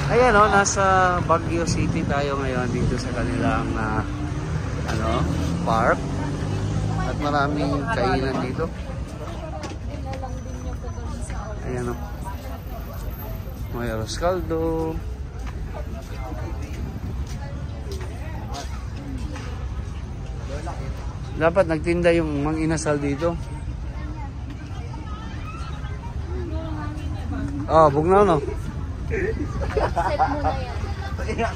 Ayan o, nasa Baguio City tayo ngayon dito sa kanilang park. At maraming kainan dito. Ayan o. May arroz caldo. Dapat nagtinda yung Mang Inasal dito. Oh, bugnaw no? Set mo na yan.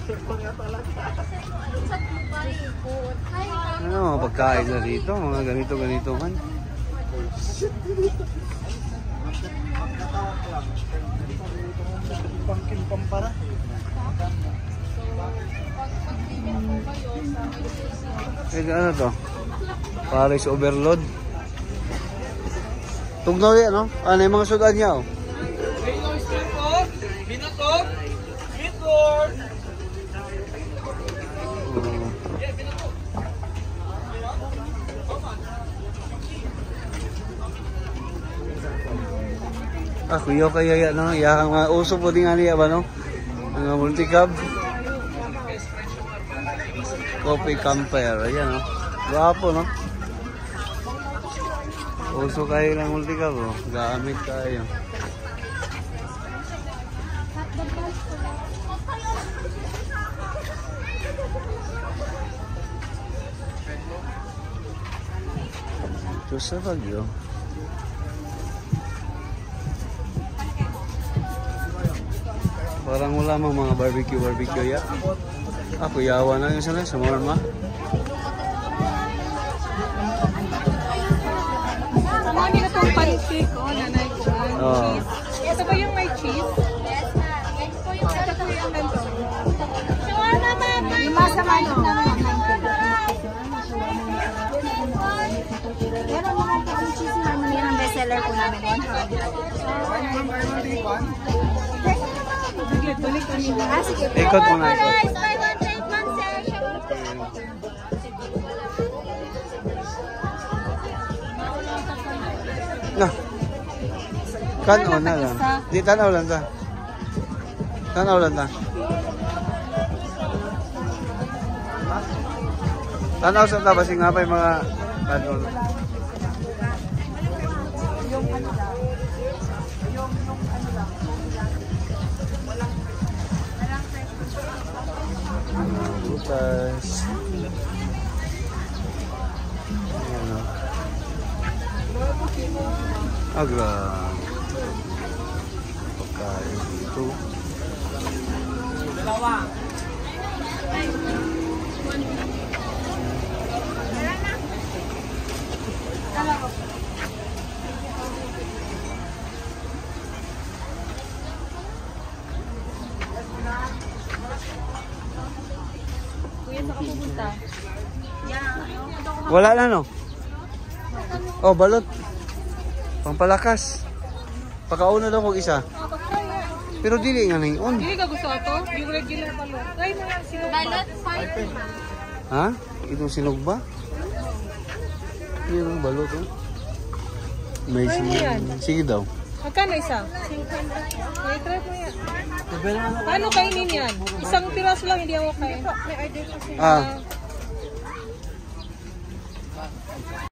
Ano mga pagkain na dito? Mga ganito-ganito man. Pangkin pampara. Ano to? Paris overload. Tugnaw yan, no? Ano yung mga sudan niya, oh? Binatok! Bitor! Kuya kaya yan, no? Yang uso po din nga niya ba, no? Mga multicab. Coffee camper. Ayan, no? Guwapo, no? Uso kayo ng multicab, oh. Gamit tayo. Ito sa Baguio. Parang wala mang mga barbecue ya. Yawa na yung sana sa Marma. Marami na itong pancake, nanay ko. Cheese. Ito ba yung may cheese? Yes, ma'am. Ito po yung ganito. Shawarma, mama! Yung masama nyo. Pero mga pang cheese naman yan ang bestseller po namin. 100. Sige. Ikot muna, ikot. Nah, kano na lang. Di tanaw lang ta. Tanaw lang ta. Tanaw sa ta basing nga pa yung mga kano. Butas. Agak pagkain dito. Dalawa. Kuya, saan ka pupunta? Wala na, no? Oh, balot. Pampalakas. Pakauna daw kong isa. Pero dili nga nang on. Dili ka gusto ito? Yung regular balot. Try mo lang sinugba. Balot? Ha? Itong sinugba? Yung balot, oh. May sige daw. Magkano isa? 50. Try mo yan. Paano kainin yan? Isang piraso lang, hindi ako kain. May order kasi.